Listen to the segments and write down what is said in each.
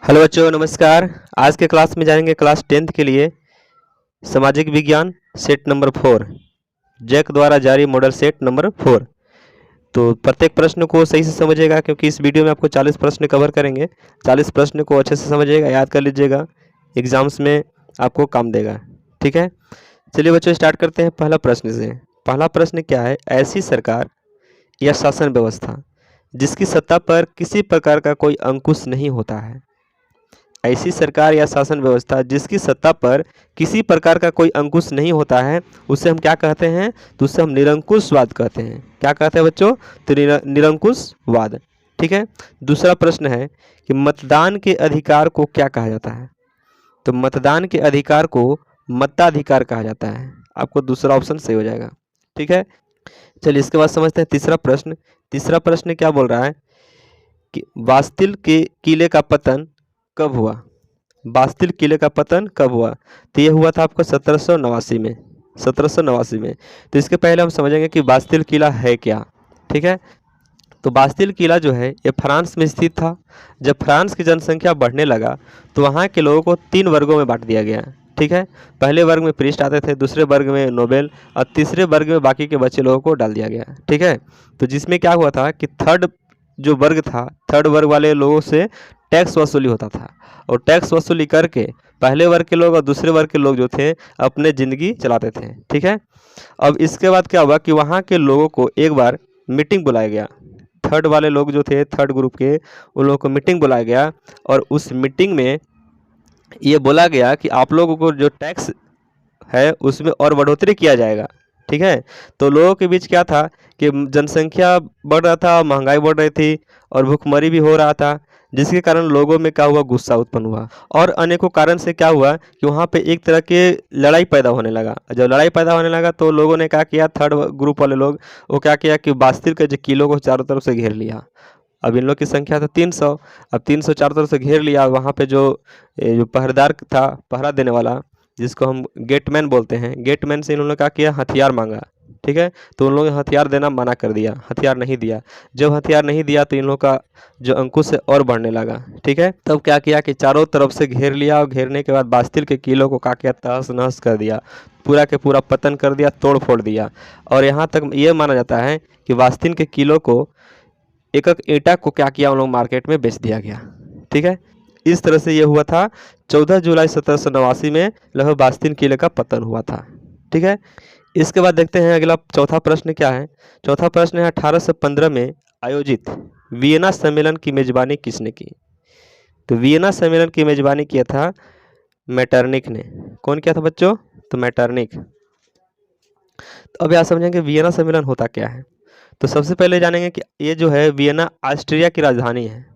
Hello बच्चों, नमस्कार। आज के क्लास में जानेंगे क्लास 10th के लिए सामाजिक विज्ञान सेट नंबर 4, जैक द्वारा जारी मॉडल सेट नंबर 4। तो प्रत्येक प्रश्न को सही से समझिएगा, क्योंकि इस वीडियो में आपको 40 प्रश्न कवर करेंगे। 40 प्रश्न को अच्छे से समझिएगा, याद कर लीजिएगा, एग्जाम्स में आपको काम देगा। ठीक है, चलिए बच्चों स्टार्ट करते हैं पहला प्रश्न से। पहला प्रश्न क्या है? ऐसी सरकार या शासन व्यवस्था जिसकी सत्ता पर किसी प्रकार का कोई अंकुश नहीं होता है। ऐसी सरकार या शासन व्यवस्था जिसकी सत्ता पर किसी प्रकार का कोई अंकुश नहीं होता है, उसे हम क्या कहते हैं? तो उसे हम निरंकुशवाद कहते हैं। क्या कहते हैं बच्चों? तो निरंकुशवाद। ठीक है। दूसरा प्रश्न है कि मतदान के अधिकार को क्या कहा जाता है? तो मतदान के अधिकार को मताधिकार कहा जाता है। आपको दूसरा ऑप्शन सही हो जाएगा। ठीक है, चलिए इसके बाद समझते हैं तीसरा प्रश्न। तीसरा प्रश्न क्या बोल रहा है कि बास्तिल के किले का पतन कब हुआ? बास्तिल किले का पतन कब हुआ? तो ये हुआ था आपको 1789 में। 1789 में। तो इसके पहले हम समझेंगे कि बास्तिल किला है क्या। ठीक है, तो बास्तिल किला जो है ये फ्रांस में स्थित था। जब फ्रांस की जनसंख्या बढ़ने लगा तो वहाँ के लोगों को 3 वर्गों में बांट दिया गया। ठीक है, पहले वर्ग में प्रीस्ट आते थे, दूसरे वर्ग में नोबेल, और तीसरे वर्ग में बाकी के बच्चे लोगों को डाल दिया गया। ठीक है, तो जिसमें क्या हुआ था कि थर्ड जो वर्ग था, थर्ड वर्ग वाले लोगों से टैक्स वसूली होता था, और टैक्स वसूली करके पहले वर्ग के लोग और दूसरे वर्ग के लोग जो थे अपने ज़िंदगी चलाते थे। ठीक है, अब इसके बाद क्या हुआ कि वहाँ के लोगों को एक बार मीटिंग बुलाया गया। थर्ड वाले लोग जो थे, थर्ड ग्रुप के, उन लोगों को मीटिंग बुलाया गया, और उस मीटिंग में ये बोला गया कि आप लोगों को जो टैक्स है उसमें और बढ़ोतरी किया जाएगा। ठीक है, तो लोगों के बीच क्या था कि जनसंख्या बढ़ रहा था, महंगाई बढ़ रही थी, और भूखमरी भी हो रहा था, जिसके कारण लोगों में क्या हुआ? गुस्सा उत्पन्न हुआ, और अनेकों कारण से क्या हुआ कि वहाँ पे एक तरह के लड़ाई पैदा होने लगा। जब लड़ाई पैदा होने लगा तो लोगों ने क्या किया, थर्ड ग्रुप वाले लोग, वो क्या किया कि बास्तिल के जो किलों को चारों तरफ से घेर लिया। अब इन लोग की संख्या था 300। अब 300 चारों तरफ से घेर लिया। वहाँ पे जो पहरेदार था, पहरा देने वाला, जिसको हम गेटमैन बोलते हैं, गेटमैन से इन्होंने क्या किया? हथियार मांगा। ठीक है, तो उन लोगों ने हथियार देना मना कर दिया, हथियार नहीं दिया। जब हथियार नहीं दिया तो इन लोगों का जो अंकुश है और बढ़ने लगा। ठीक है, तब क्या किया कि चारों तरफ से घेर लिया, और घेरने के बाद बास्तिल के किलों को क्या किया? तहस नहस कर दिया, पूरा के पूरा पतन कर दिया, तोड़ फोड़ दिया। और यहाँ तक ये माना जाता है कि बास्तिल के किलों को, एक एक ईंटा को क्या किया? उन लोग मार्केट में बेच दिया गया। ठीक है, इस तरह से ये हुआ था। 14 जुलाई 1789 में लगभग बास्तिल किले का पतन हुआ था। ठीक है, इसके बाद देखते हैं अगला चौथा प्रश्न क्या है। चौथा प्रश्न है 1815 में आयोजित वियना सम्मेलन की मेजबानी किसने की? तो वियना सम्मेलन की मेजबानी किया था मेटरनिख ने। कौन किया था बच्चों? तो मेटरनिख। तो अब यहाँ समझेंगे वियना सम्मेलन होता क्या है। तो सबसे पहले जानेंगे कि ये जो है वियना ऑस्ट्रिया की राजधानी है।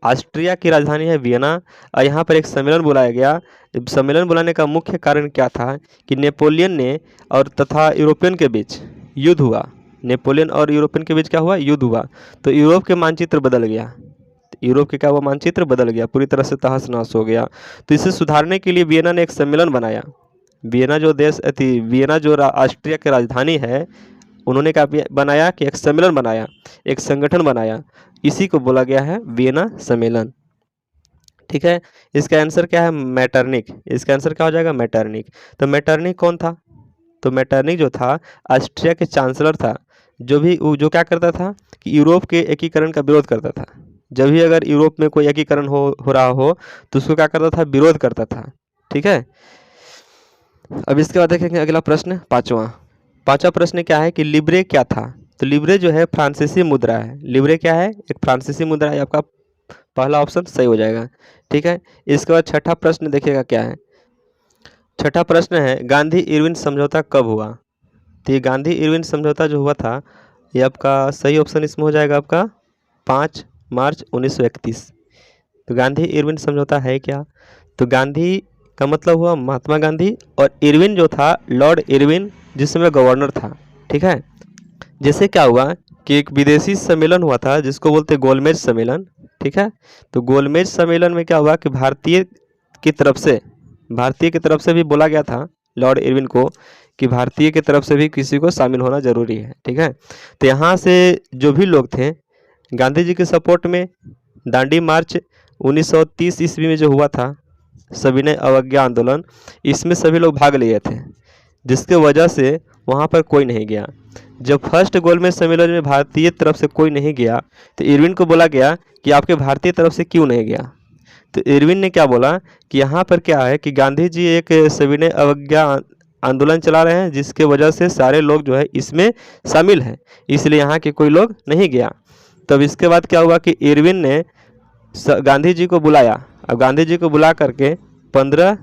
ऑस्ट्रिया की राजधानी है वियना, और यहाँ पर एक सम्मेलन बुलाया गया। सम्मेलन बुलाने का मुख्य कारण क्या था कि नेपोलियन ने और तथा यूरोपियन के बीच युद्ध हुआ। नेपोलियन और यूरोपियन के बीच क्या हुआ? युद्ध हुआ। तो यूरोप के मानचित्र बदल गया। यूरोप के क्या हुआ? मानचित्र बदल गया, पूरी तरह से तहस नहस हो गया। तो इसे सुधारने के लिए वियना ने एक सम्मेलन बनाया। वियना जो देश थी, वियना जो ऑस्ट्रिया की राजधानी है, उन्होंने क्या बनाया कि एक सम्मेलन बनाया, एक संगठन बनाया। इसी को बोला गया है वियना सम्मेलन। ठीक है, इसका आंसर क्या है? मेटरनिख। इसका आंसर क्या हो जाएगा? मेटरनिख। तो मेटरनिख कौन था? तो मेटरनिख जो था ऑस्ट्रिया के चांसलर था, जो क्या करता था कि यूरोप के एकीकरण का विरोध करता था। जब भी अगर यूरोप में कोई एकीकरण हो रहा हो तो उसको क्या करता था? विरोध करता था। ठीक है, अब इसके बाद देखेंगे अगला प्रश्न, पांचवा प्रश्न क्या है कि लिब्रे क्या था? तो लिब्रे जो है फ्रांसीसी मुद्रा है। लिब्रे क्या है? एक फ्रांसीसी मुद्रा है। आपका पहला ऑप्शन सही हो जाएगा। ठीक है, इसके बाद छठा प्रश्न देखिएगा क्या है। छठा प्रश्न है गांधी इरविन समझौता कब हुआ? तो ये गांधी इरविन समझौता जो हुआ था, ये आपका सही ऑप्शन इसमें हो जाएगा आपका 5 मार्च 1931। तो गांधी इरविन समझौता है क्या? तो गांधी का मतलब हुआ महात्मा गांधी, और इरविन जो था लॉर्ड इरविन, जिस समय गवर्नर था। ठीक है, जैसे क्या हुआ कि एक विदेशी सम्मेलन हुआ था जिसको बोलते गोलमेज सम्मेलन। ठीक है, तो गोलमेज सम्मेलन में क्या हुआ कि भारतीय की तरफ से भी बोला गया था लॉर्ड इरविन को कि भारतीय की तरफ से भी किसी को शामिल होना जरूरी है। ठीक है, तो यहाँ से जो भी लोग थे गांधी जी के सपोर्ट में दांडी मार्च 1930 ईस्वी में जो हुआ था सविनय अवज्ञा आंदोलन, इसमें सभी लोग भाग लिए थे, जिसके वजह से वहाँ पर कोई नहीं गया। जब फर्स्ट गोलमेज सम्मेलन में भारतीय तरफ से कोई नहीं गया तो इरविन को बोला गया कि आपके भारतीय तरफ से क्यों नहीं गया। तो इरविन ने क्या बोला कि यहाँ पर क्या है कि गांधी जी एक सविनय अवज्ञा आंदोलन चला रहे हैं, जिसके वजह से सारे लोग जो है इसमें शामिल हैं, इसलिए यहाँ के कोई लोग नहीं गया। तब इसके बाद क्या हुआ कि इरविन ने गांधी जी को बुलाया। अब गांधी जी को बुला करके 15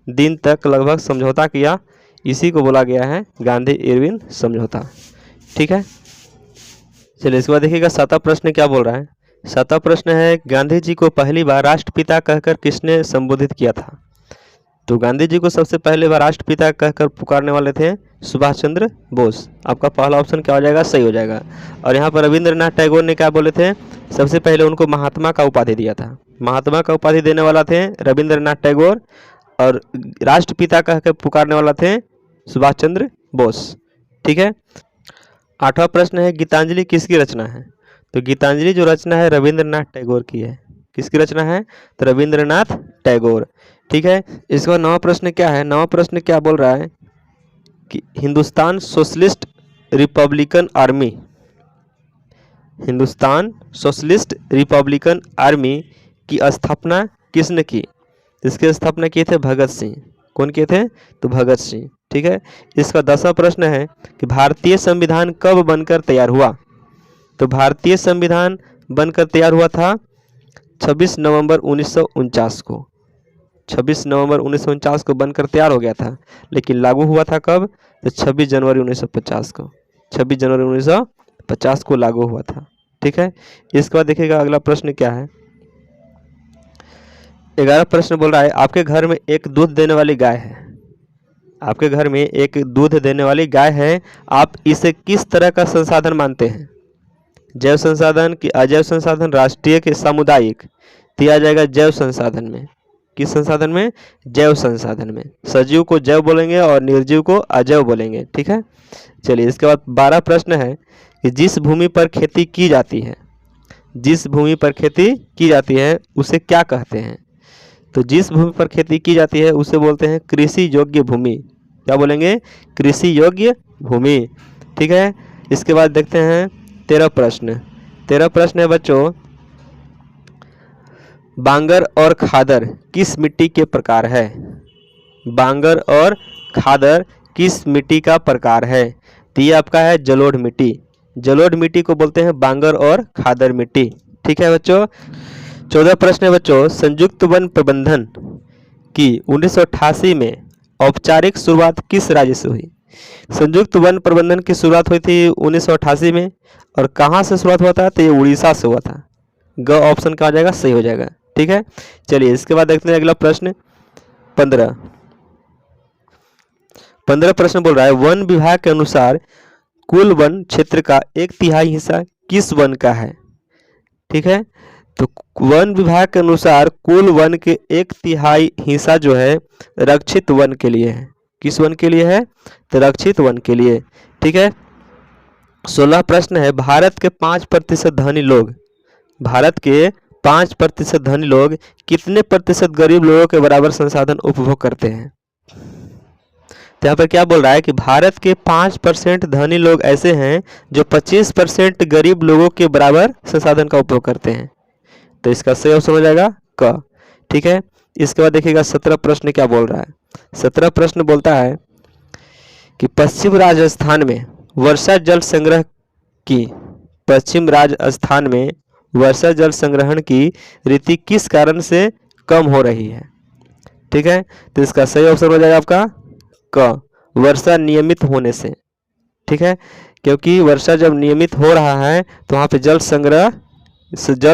दिन तक लगभग समझौता किया, इसी को बोला गया है गांधी इरविन समझौता। ठीक है, चलिए इसके बाद देखिएगा 7वां प्रश्न क्या बोल रहा है। 7वां प्रश्न है, गांधी जी को पहली बार राष्ट्रपिता कहकर किसने संबोधित किया था। तो गांधी जी को सबसे पहले बार राष्ट्रपिता कहकर पुकारने वाले थे सुभाष चंद्र बोस। आपका पहला ऑप्शन क्या हो जाएगा, सही हो जाएगा। और यहाँ पर रविंद्रनाथ टैगोर ने क्या बोले थे, सबसे पहले उनको महात्मा का उपाधि दिया था। महात्मा का उपाधि देने वाला थे रविंद्रनाथ टैगोर, और राष्ट्रपिता कहकर पुकारने वाला थे सुभाष चंद्र बोस। ठीक है, 8वां प्रश्न है, गीतांजलि किसकी रचना है। तो गीतांजलि जो रचना है रविंद्रनाथ टैगोर की है। किसकी रचना है, तो रविंद्रनाथ टैगोर। ठीक है, इसके बाद 9वां प्रश्न क्या है। 9वां प्रश्न क्या बोल रहा है कि Hindustan socialist Republican army, Hindustan socialist Republican army की स्थापना किसने की। इसकी स्थापना किए थे भगत सिंह। कौन किए थे, तो भगत सिंह। ठीक है, इसका 10वां प्रश्न है कि भारतीय संविधान कब बनकर तैयार हुआ। तो भारतीय संविधान बनकर तैयार हुआ था 26 नवंबर 1949 को। 26 नवंबर 1949 को बनकर तैयार हो गया था, लेकिन लागू हुआ था कब, तो 26 जनवरी 1950 को। 26 जनवरी 1950 को लागू हुआ था। ठीक है, इसके बाद देखिएगा अगला प्रश्न क्या है। 11वां प्रश्न बोल रहा है, आपके घर में एक दूध देने वाली गाय है। आपके घर में एक दूध देने वाली गाय है, आप इसे किस तरह का संसाधन मानते हैं। जैव संसाधन कि अजैव संसाधन, राष्ट्रीय के सामुदायिक। दिया जाएगा जैव संसाधन में। किस संसाधन में, जैव संसाधन में। सजीव को जैव बोलेंगे और निर्जीव को अजैव बोलेंगे। ठीक है, चलिए इसके बाद 12 प्रश्न है कि जिस भूमि पर खेती की जाती है, जिस भूमि पर खेती की जाती है उसे क्या कहते हैं। तो जिस भूमि पर खेती की जाती है उसे बोलते हैं कृषि योग्य भूमि। क्या बोलेंगे, कृषि योग्य भूमि। ठीक है, इसके बाद देखते हैं 13 प्रश्न। 13 प्रश्न है बच्चों, बांगर और खादर किस मिट्टी के प्रकार है। बांगर और खादर किस मिट्टी का प्रकार है। तो ये आपका है जलोढ़ मिट्टी। जलोढ़ मिट्टी को बोलते हैं बांगर और खादर मिट्टी। ठीक है बच्चों, 14 प्रश्न है बच्चों, संयुक्त वन प्रबंधन की 1988 में औपचारिक शुरुआत किस राज्य से हुई। संयुक्त वन प्रबंधन की शुरुआत हुई थी 1988 में, और कहाँ से शुरुआत हुआ था, तो ये उड़ीसा से हुआ था। ग ऑप्शन क्या हो जाएगा, सही हो जाएगा। ठीक है, चलिए इसके बाद देखते हैं अगला प्रश्न 15 प्रश्न बोल रहा है, वन विभाग के अनुसार कुल वन क्षेत्र का 1/3 हिस्सा किस वन का है। ठीक है, तो वन विभाग के अनुसार कुल वन के 1/3 हिस्सा जो है रक्षित वन के लिए है। किस वन के लिए है, तो रक्षित वन के लिए। ठीक है, 16 प्रश्न है, भारत के 5% धनी लोग, भारत के 5% धनी लोग कितने प्रतिशत गरीब लोगों के बराबर संसाधन उपभोग करते हैं। तो यहाँ पर क्या बोल रहा है कि भारत के 5% धनी लोग ऐसे हैं जो 25% गरीब लोगों के बराबर संसाधन का उपभोग करते हैं। तो इसका सही ऑप्शन हो जाएगा क। ठीक है, इसके बाद देखिएगा 17 प्रश्न क्या बोल रहा है। 17 प्रश्न बोलता है कि पश्चिम राजस्थान में वर्षा जल संग्रह की, पश्चिम राजस्थान में वर्षा जल संग्रहण की रीति किस कारण से कम हो रही है। ठीक है, तो इसका सही ऑप्शन हो जाएगा आपका क, वर्षा नियमित होने से। ठीक है, क्योंकि वर्षा जब नियमित हो रहा है तो वहाँ पे जल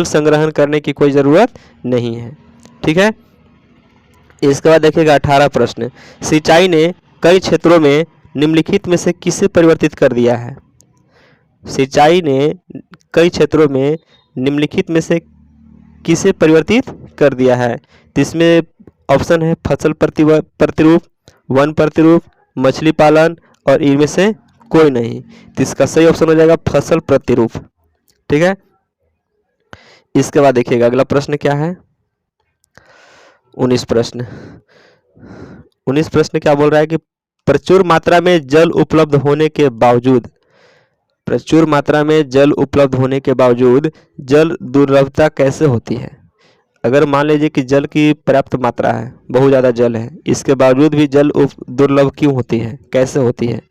संग्रहण करने की कोई ज़रूरत नहीं है। ठीक है, इसके बाद देखिएगा 18 प्रश्न, सिंचाई ने कई क्षेत्रों में निम्नलिखित में से किसे परिवर्तित कर दिया है। सिंचाई ने कई क्षेत्रों में निम्नलिखित में से किसे परिवर्तित कर दिया है। तो इसमें ऑप्शन है फसल प्रतिरूप, वन प्रतिरूप, मछली पालन और इनमें से कोई नहीं। तो इसका सही ऑप्शन हो जाएगा फसल प्रतिरूप। ठीक है, इसके बाद देखिएगा अगला प्रश्न क्या है। 19 प्रश्न 19 प्रश्न क्या बोल रहा है कि प्रचुर मात्रा में जल उपलब्ध होने के बावजूद, प्रचुर मात्रा में जल उपलब्ध होने के बावजूद जल दुर्लभता कैसे होती है। अगर मान लीजिए कि जल की पर्याप्त मात्रा है, बहुत ज़्यादा जल है, इसके बावजूद भी जल दुर्लभ क्यों होती है, कैसे होती है।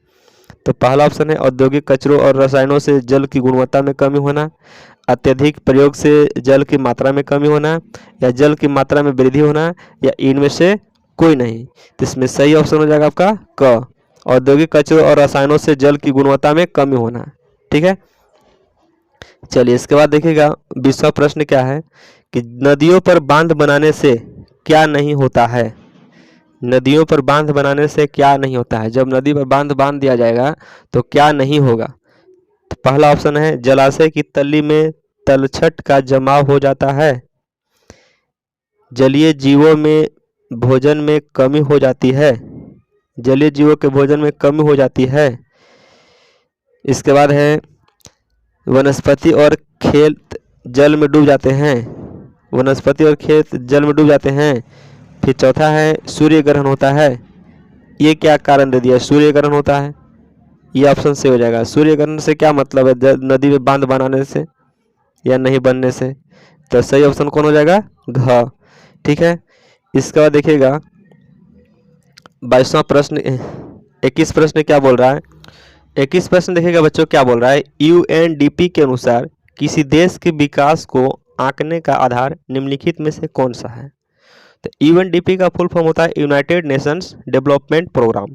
तो पहला ऑप्शन है औद्योगिक कचरों और रसायनों से जल की गुणवत्ता में कमी होना, अत्यधिक प्रयोग से जल की मात्रा में कमी होना, या जल की मात्रा में वृद्धि होना, या इनमें से कोई नहीं। तो इसमें सही ऑप्शन हो जाएगा आपका क, औद्योगिक कचरों और रसायनों से जल की गुणवत्ता में कमी होना। ठीक है, चलिए इसके बाद देखिएगा 20वां प्रश्न क्या है कि नदियों पर बांध बनाने से क्या नहीं होता है। नदियों पर बांध बनाने से क्या नहीं होता है। जब नदी पर बांध दिया जाएगा तो क्या नहीं होगा। तो पहला ऑप्शन है जलाशय की तली में तलछट का जमाव हो जाता है, जलीय जीवों में भोजन में कमी हो जाती है, जलीय जीवों के भोजन में कमी हो जाती है। इसके बाद है वनस्पति और खेत जल में डूब जाते हैं, वनस्पति और खेत जल में डूब जाते हैं। फिर चौथा है सूर्य ग्रहण होता है। ये क्या कारण दे दिया, सूर्य ग्रहण होता है, ये ऑप्शन से हो जाएगा। सूर्य ग्रहण से क्या मतलब है, नदी में बांध बनाने से या नहीं बनने से। तो सही ऑप्शन कौन हो जाएगा, घ। ठीक है, इसके बाद देखिएगा 22वां प्रश्न 21 प्रश्न क्या बोल रहा है। 21 प्रश्न देखिएगा बच्चों क्या बोल रहा है, यूएनडीपी के अनुसार किसी देश के विकास को आंकने का आधार निम्नलिखित में से कौन सा है। तो यूएनडीपी का फुल फॉर्म होता है यूनाइटेड नेशंस डेवलपमेंट प्रोग्राम।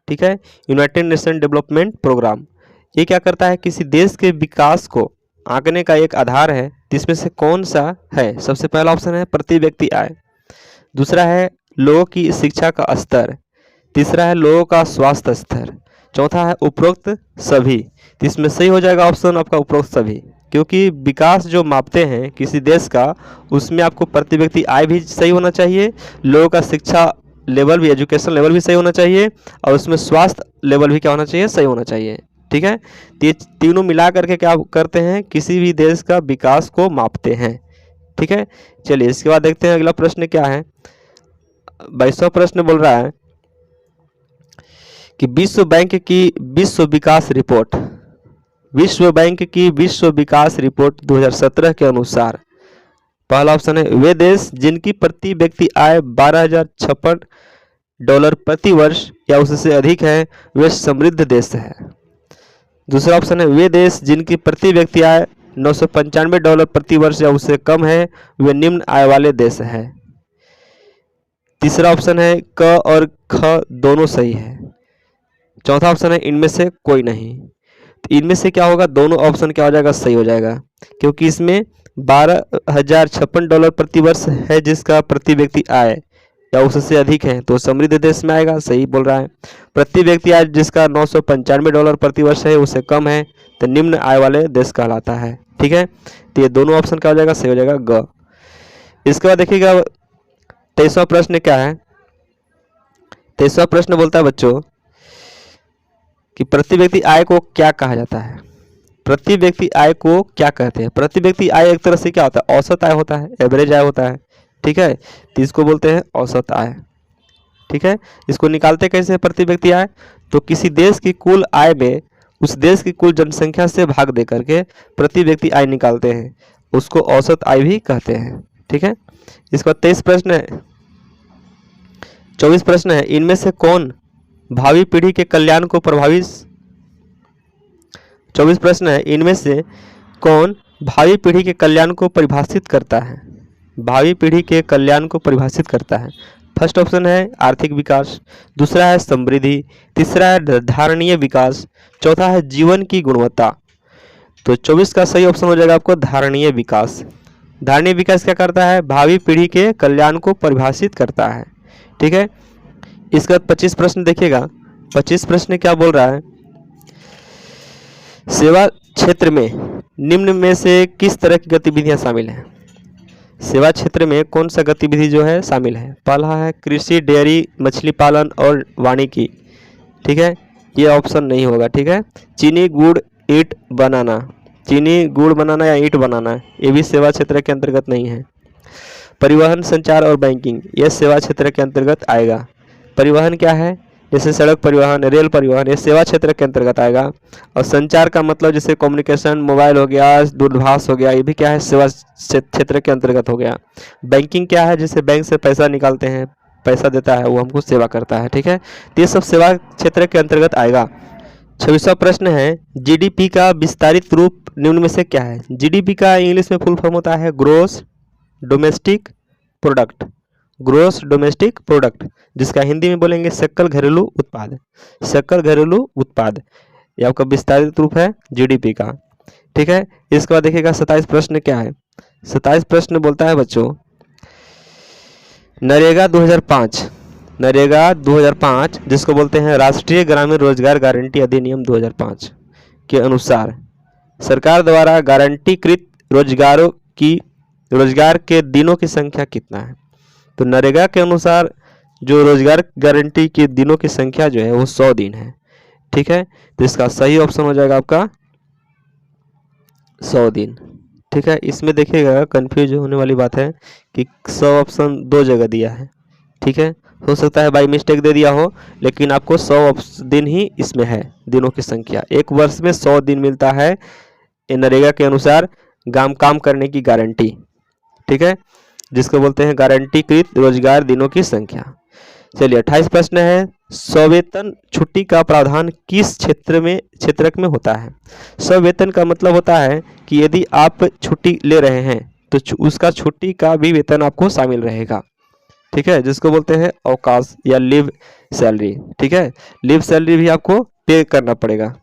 ठीक है, यूनाइटेड नेशन डेवलपमेंट प्रोग्राम ये क्या करता है, किसी देश के विकास को आंकने का एक आधार है। जिसमें से कौन सा है। सबसे पहला ऑप्शन है प्रति व्यक्ति आय, दूसरा है लोगों की शिक्षा का स्तर, तीसरा है लोगों का स्वास्थ्य स्तर, चौथा है उपरोक्त सभी। तो इसमें सही हो जाएगा ऑप्शन आपका उपरोक्त सभी, क्योंकि विकास जो मापते हैं किसी देश का उसमें आपको प्रति व्यक्ति आय भी सही होना चाहिए, लोगों का शिक्षा लेवल भी, एजुकेशन लेवल भी सही होना चाहिए, और उसमें स्वास्थ्य लेवल भी क्या होना चाहिए, सही होना चाहिए। ठीक है, तो ये तीनों मिला करके क्या करते हैं, किसी भी देश का विकास को मापते हैं। ठीक है, चलिए इसके बाद देखते हैं अगला प्रश्न क्या है। 22वां प्रश्न बोल रहा है कि विश्व बैंक की विश्व विकास रिपोर्ट, विश्व बैंक की विश्व विकास रिपोर्ट 2017 के अनुसार पहला ऑप्शन है वे देश जिनकी प्रति व्यक्ति आय $12,056 प्रति वर्ष या उससे अधिक है वे समृद्ध देश है। दूसरा ऑप्शन है वे देश जिनकी प्रति व्यक्ति आय $995 प्रति वर्ष या उससे कम है वे निम्न आय वाले देश है। तीसरा ऑप्शन है क और ख दोनों सही है। चौथा ऑप्शन है इनमें से कोई नहीं। तो इनमें से क्या होगा, दोनों ऑप्शन क्या हो जाएगा, सही हो जाएगा, क्योंकि इसमें $12,056 प्रति वर्ष है जिसका प्रति व्यक्ति आय या उससे अधिक है तो समृद्ध देश में आएगा, सही बोल रहा है। प्रति व्यक्ति आय जिसका $995 प्रति वर्ष है उससे कम है तो निम्न आय वाले देश कहलाता है। ठीक है, तो ये दोनों ऑप्शन क्या हो जाएगा, सही हो जाएगा ग। इसके बाद देखिएगा 23वां प्रश्न क्या है। 23वां प्रश्न बोलता है बच्चों कि प्रति व्यक्ति आय को क्या कहा जाता है। प्रति व्यक्ति आय को क्या कहते हैं। प्रति व्यक्ति आय एक तरह से क्या होता है, औसत आय होता है, एवरेज आय होता है। ठीक है, तो इसको बोलते हैं औसत आय। ठीक है, इसको निकालते कैसे प्रति व्यक्ति आय, तो किसी देश की कुल आय में उस देश की कुल जनसंख्या से भाग दे करके प्रति व्यक्ति आय निकालते हैं, उसको औसत आय भी कहते हैं। ठीक है, इसका 23 प्रश्न है 24 प्रश्न है इनमें से कौन भावी पीढ़ी के कल्याण को प्रभावित 24 प्रश्न है इनमें से कौन भावी पीढ़ी के कल्याण को परिभाषित करता है। भावी पीढ़ी के कल्याण को परिभाषित करता है। फर्स्ट ऑप्शन है आर्थिक विकास, दूसरा है समृद्धि, तीसरा है धारणीय विकास, चौथा है जीवन की गुणवत्ता। तो 24 का सही ऑप्शन हो जाएगा आपको धारणीय विकास। धारणीय विकास क्या करता है, भावी पीढ़ी के कल्याण को परिभाषित करता है। ठीक है, इसका 25 प्रश्न देखिएगा। 25 प्रश्न क्या बोल रहा है, सेवा क्षेत्र में निम्न में से किस तरह की गतिविधियां शामिल हैं। सेवा क्षेत्र में कौन सा गतिविधि जो है शामिल है। पहला है कृषि, डेयरी, मछली पालन और वानिकी। ठीक है, ये ऑप्शन नहीं होगा। ठीक है, चीनी, गुड़, ईंट बनाना, चीनी गुड़ बनाना या ईंट बनाना ये भी सेवा क्षेत्र के अंतर्गत नहीं है। परिवहन, संचार और बैंकिंग यह सेवा क्षेत्र के अंतर्गत आएगा। परिवहन क्या है? जैसे सड़क परिवहन, रेल परिवहन, ये सेवा क्षेत्र के अंतर्गत आएगा। और संचार का मतलब जैसे कम्युनिकेशन, मोबाइल हो गया, दूरभाष हो गया, ये भी क्या है? सेवा क्षेत्र के अंतर्गत हो गया। बैंकिंग क्या है? जैसे बैंक से पैसा निकालते हैं, पैसा देता है, वो हमको सेवा करता है, ठीक है। तो ये सब सेवा क्षेत्र के अंतर्गत आएगा। 26वां प्रश्न है, जीडीपी का विस्तारित रूप निम्न में से क्या है? जीडीपी का इंग्लिश में फुल फॉर्म होता है gross domestic product. Gross domestic product, जिसका हिंदी में बोलेंगे सकल घरेलू उत्पाद। सकल घरेलू उत्पाद ये आपका विस्तारित रूप है जीडीपी का, ठीक है। इसके बाद देखिएगा 27 प्रश्न क्या है। 27 प्रश्न बोलता है बच्चों, नरेगा 2005, नरेगा 2005 जिसको बोलते हैं राष्ट्रीय ग्रामीण रोजगार गारंटी अधिनियम 2005 के अनुसार सरकार द्वारा गारंटीकृत रोजगार के दिनों की संख्या कितना है? तो नरेगा के अनुसार जो रोजगार गारंटी के दिनों की संख्या जो है वो 100 दिन है, ठीक है। तो इसका सही ऑप्शन हो जाएगा आपका 100 दिन, ठीक है। इसमें देखिएगा कंफ्यूज होने वाली बात है कि 100 ऑप्शन 2 जगह दिया है, ठीक है। हो सकता है बाई मिस्टेक दे दिया हो, लेकिन आपको 100 दिन ही इसमें है, दिनों की संख्या। एक वर्ष में 100 दिन मिलता है नरेगा के अनुसार काम करने की गारंटी, ठीक है, जिसको बोलते हैं गारंटीकृत रोजगार दिनों की संख्या। चलिए 28 प्रश्न है, सवेतन छुट्टी का प्रावधान किस क्षेत्रक में होता है? सवेतन का मतलब होता है कि यदि आप छुट्टी ले रहे हैं तो उसका छुट्टी का भी वेतन आपको शामिल रहेगा, ठीक है, जिसको बोलते हैं अवकाश या लीव सैलरी, ठीक है। लीव सैलरी भी आपको पे करना पड़ेगा।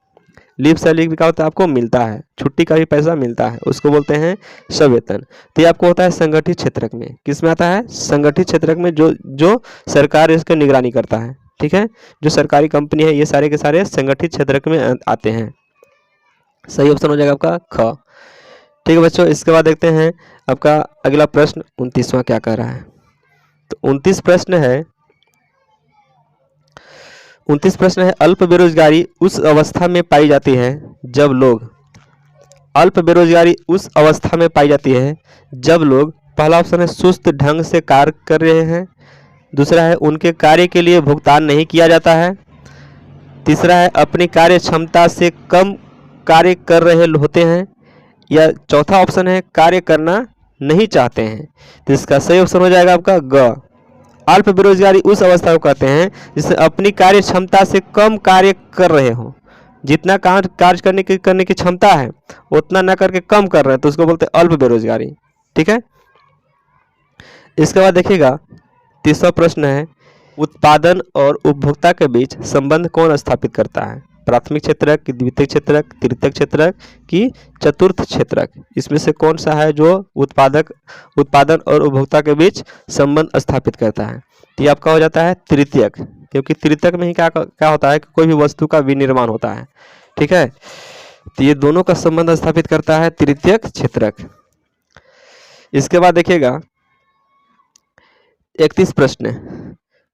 लीव सैलरी भी क्या होता है? आपको मिलता है, छुट्टी का भी पैसा मिलता है, उसको बोलते हैं सवेतन। तो ये आपको होता है संगठित क्षेत्रक में। किस में आता है? संगठित क्षेत्रक में, जो सरकार इसकी निगरानी करता है, ठीक है। जो सरकारी कंपनी है ये सारे के सारे संगठित क्षेत्रक में आते हैं। सही ऑप्शन हो जाएगा आपका ख, ठीक है बच्चों। इसके बाद देखते हैं आपका अगला प्रश्न 29वां क्या कह रहा है। तो 29 प्रश्न है, अल्प बेरोजगारी उस अवस्था में पाई जाती है जब लोग, अल्प बेरोजगारी उस अवस्था में पाई जाती है जब लोग, पहला ऑप्शन है सुस्त ढंग से कार्य कर रहे हैं, दूसरा है उनके कार्य के लिए भुगतान नहीं किया जाता है, तीसरा है अपनी कार्य क्षमता से कम कार्य कर रहे होते हैं, या चौथा ऑप्शन है कार्य करना नहीं चाहते हैं। तो इसका सही ऑप्शन हो जाएगा आपका ग। अल्प बेरोजगारी उस अवस्था को कहते हैं जिससे अपनी कार्य क्षमता से कम कार्य कर रहे हो, जितना कार्य करने की क्षमता है उतना ना करके कम कर रहे हैं, तो उसको बोलते हैं अल्प बेरोजगारी, ठीक है। इसके बाद देखिएगा 30वां प्रश्न है, उत्पादन और उपभोक्ता के बीच संबंध कौन स्थापित करता है? प्राथमिक क्षेत्रक, द्वितीयक क्षेत्रक, तृतीयक क्षेत्रक की चतुर्थ क्षेत्रक? इसमें से कौन सा है जो उत्पादन और उपभोक्ता के बीच संबंध स्थापित करता है? तो ये आपका हो जाता है तृतीयक, क्योंकि तृतीयक में ही क्या होता है कि कोई भी वस्तु का विनिर्माण होता है, ठीक है। तो ये दोनों का संबंध स्थापित करता है तृतीयक क्षेत्रक। इसके बाद देखिएगा 31 प्रश्न,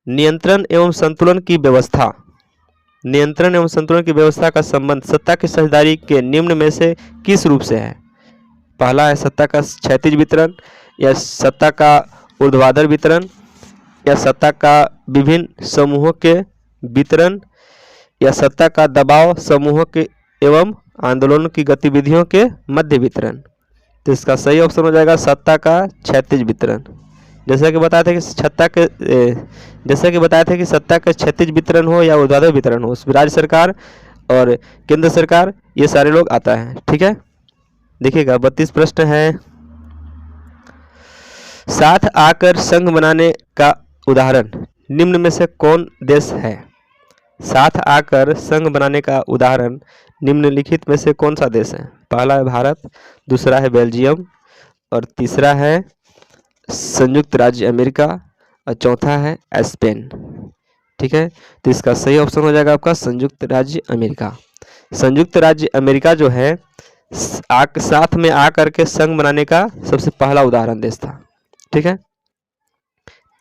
नियंत्रण एवं संतुलन की व्यवस्था, नियंत्रण एवं संतुलन की व्यवस्था का संबंध सत्ता की साझेदारी के निम्न में से किस रूप से है? पहला है सत्ता का क्षैतिज वितरण, या सत्ता का ऊर्ध्वाधर वितरण, या सत्ता का विभिन्न समूहों के वितरण, या सत्ता का दबाव समूहों के एवं आंदोलन की गतिविधियों के मध्य वितरण। तो इसका सही ऑप्शन हो जाएगा सत्ता का क्षैतिज वितरण। जैसा कि बताया था कि सत्ता का क्षैतिज वितरण हो या ऊर्ध्वाधर वितरण हो, उसमें राज्य सरकार और केंद्र सरकार ये सारे लोग आता है, ठीक है। देखिएगा 32 प्रश्न है, साथ आकर संघ बनाने का उदाहरण निम्न में से कौन देश है? साथ आकर संघ बनाने का उदाहरण निम्नलिखित में से कौन सा देश है? पहला है भारत, दूसरा है बेल्जियम, और तीसरा है संयुक्त राज्य अमेरिका, और चौथा है स्पेन, ठीक है। तो इसका सही ऑप्शन हो जाएगा आपका संयुक्त राज्य अमेरिका। संयुक्त राज्य अमेरिका जो है साथ में आकर के संघ बनाने का सबसे पहला उदाहरण देश था, ठीक है।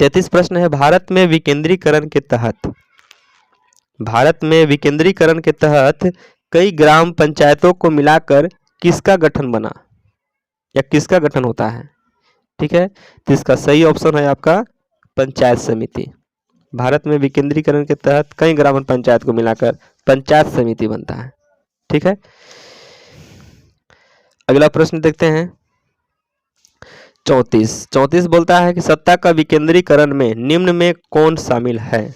33 प्रश्न है, भारत में विकेंद्रीकरण के तहत कई ग्राम पंचायतों को मिलाकर किसका गठन बना या किसका गठन होता है? ठीक है, तो इसका सही ऑप्शन है आपका पंचायत समिति। भारत में विकेंद्रीकरण के तहत कई ग्राम पंचायत को मिलाकर पंचायत समिति बनता है। ठीक है, अगला प्रश्न देखते हैं 34 बोलता है कि सत्ता का विकेंद्रीकरण में निम्न में कौन शामिल है।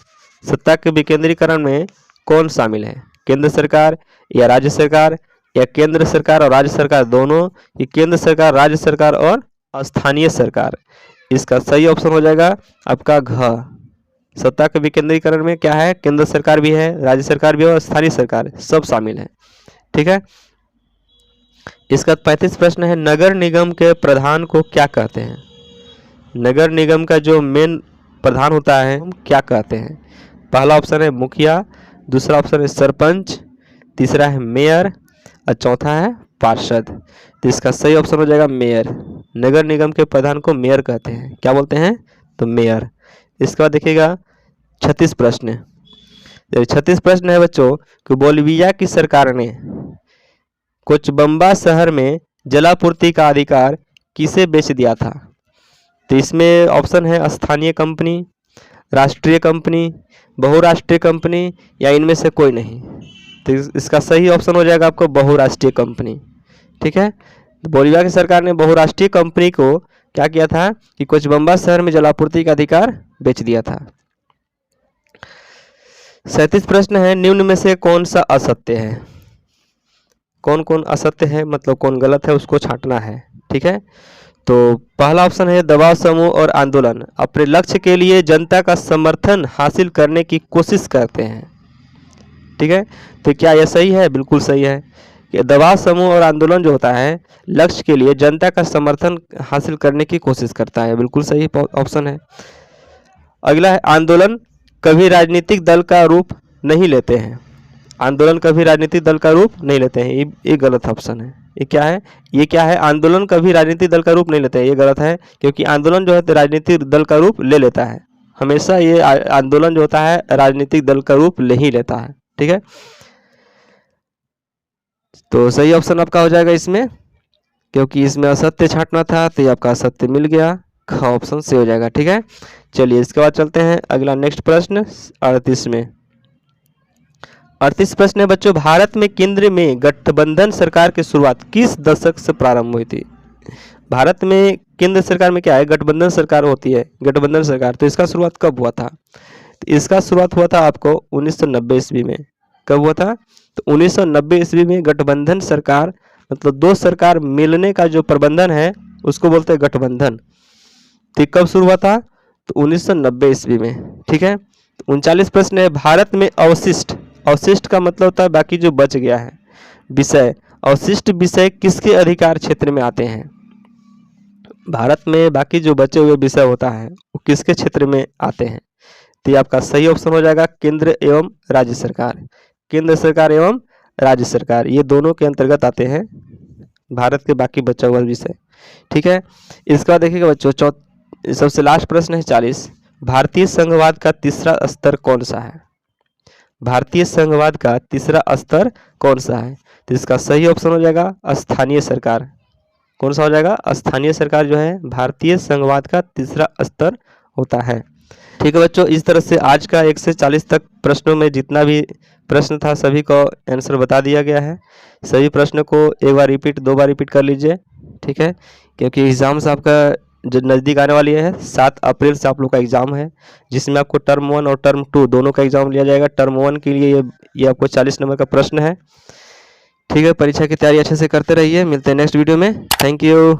सत्ता के विकेंद्रीकरण में कौन शामिल है? केंद्र सरकार या राज्य सरकार, या केंद्र सरकार और राज्य सरकार दोनों, या केंद्र सरकार, राज्य सरकार और स्थानीय सरकार। इसका सही ऑप्शन हो जाएगा आपका घ। सत्ता के विकेंद्रीकरण में क्या है? केंद्र सरकार भी है, राज्य सरकार भी है और स्थानीय सरकार, सब शामिल है। ठीक है, इसका 35 प्रश्न है नगर निगम के प्रधान को क्या कहते हैं? नगर निगम का जो मेन प्रधान होता है हम क्या कहते हैं? पहला ऑप्शन है मुखिया, दूसरा ऑप्शन है सरपंच, तीसरा है मेयर और चौथा है पार्षद। तो इसका सही ऑप्शन हो जाएगा मेयर। नगर निगम के प्रधान को मेयर कहते हैं। क्या बोलते हैं? तो मेयर। इसके बाद देखिएगा 36 प्रश्न। 36 प्रश्न है बच्चों कि बोलिविया की सरकार ने कोचबम्बा शहर में जलापूर्ति का अधिकार किसे बेच दिया था? तो इसमें ऑप्शन है स्थानीय कंपनी, राष्ट्रीय कंपनी, बहुराष्ट्रीय कंपनी या इनमें से कोई नहीं। तो इसका सही ऑप्शन हो जाएगा आपको बहुराष्ट्रीय कंपनी। ठीक है, तो बोलिविया की सरकार ने बहुराष्ट्रीय कंपनी को क्या किया था कि कोचबम्बा शहर में जलापूर्ति का अधिकार बेच दिया था। 37 प्रश्न है निम्न में से कौन सा असत्य है? कौन कौन असत्य है मतलब कौन गलत है उसको छांटना है। ठीक है, तो पहला ऑप्शन है दबाव समूह और आंदोलन अपने लक्ष्य के लिए जनता का समर्थन हासिल करने की कोशिश करते हैं। ठीक है, तो क्या यह सही है? बिल्कुल सही है कि दबाव समूह और आंदोलन जो होता है लक्ष्य के लिए जनता का समर्थन हासिल करने की कोशिश करता है। बिल्कुल सही ऑप्शन है। अगला है आंदोलन कभी राजनीतिक दल का रूप नहीं लेते हैं। आंदोलन कभी राजनीतिक दल का रूप नहीं लेते हैं, ये गलत ऑप्शन है। ये क्या है? ये क्या है? आंदोलन कभी राजनीतिक दल का रूप नहीं लेते हैं, ये गलत है क्योंकि आंदोलन जो है तो राजनीतिक दल का रूप ले लेता है। हमेशा ये आंदोलन जो होता है राजनीतिक दल का रूप ले ही लेता है। ठीक है, तो सही ऑप्शन आपका हो जाएगा इसमें, क्योंकि इसमें असत्य छांटना था तो ये आपका असत्य मिल गया, ख ऑप्शन से हो जाएगा। ठीक है, चलिए इसके बाद चलते हैं अगला नेक्स्ट प्रश्न 38 में। 38 प्रश्न है बच्चों भारत में केंद्र में गठबंधन सरकार की शुरुआत किस दशक से प्रारंभ हुई थी? भारत में केंद्र सरकार में क्या है? गठबंधन सरकार होती है, गठबंधन सरकार। तो इसका शुरुआत कब हुआ था? तो इसका शुरुआत हुआ था आपको 1990 ईस्वी में। कब हुआ था? तो 1990 ईस्वी में गठबंधन सरकार मतलब दो सरकार मिलने का जो प्रबंधन है उसको बोलते हैं गठबंधन। तो कब शुरू हुआ था? तो 1990 ईस्वी में। ठीक है, तो 39 प्रश्न है भारत में अवशिष्ट, अवशिष्ट का मतलब होता है बाकी जो बच गया है विषय, अवशिष्ट विषय किसके अधिकार क्षेत्र में आते हैं? भारत में बाकी जो बचे हुए विषय होता है वो किसके क्षेत्र में आते हैं? तो ये आपका सही ऑप्शन हो जाएगा केंद्र एवं राज्य सरकार। केंद्र सरकार एवं राज्य सरकार ये दोनों के अंतर्गत आते हैं भारत के बाकी बचा हुआ विषय। ठीक है, इसके बाद देखिएगा बच्चों सबसे लास्ट प्रश्न है 40। भारतीय संघवाद का तीसरा स्तर कौन सा है? भारतीय संघवाद का तीसरा स्तर कौन सा है? तो इसका सही ऑप्शन हो जाएगा स्थानीय सरकार। कौन सा हो जाएगा? स्थानीय सरकार जो है भारतीय संघवाद का तीसरा स्तर होता है। ठीक है बच्चों, इस तरह से आज का 1 से 40 तक प्रश्नों में जितना भी प्रश्न था सभी को आंसर बता दिया गया है। सभी प्रश्नों को एक बार रिपीट 2 बार रिपीट कर लीजिए। ठीक है, क्योंकि एग्ज़ाम्स आपका जो नज़दीक आने वाली है 7 अप्रैल से आप लोग का एग्ज़ाम है, जिसमें आपको टर्म 1 और टर्म 2 दोनों का एग्ज़ाम लिया जाएगा। टर्म 1 के लिए ये आपको 40 नंबर का प्रश्न है। ठीक है, परीक्षा की तैयारी अच्छे से करते रहिए। मिलते हैं नेक्स्ट वीडियो में। Thank you.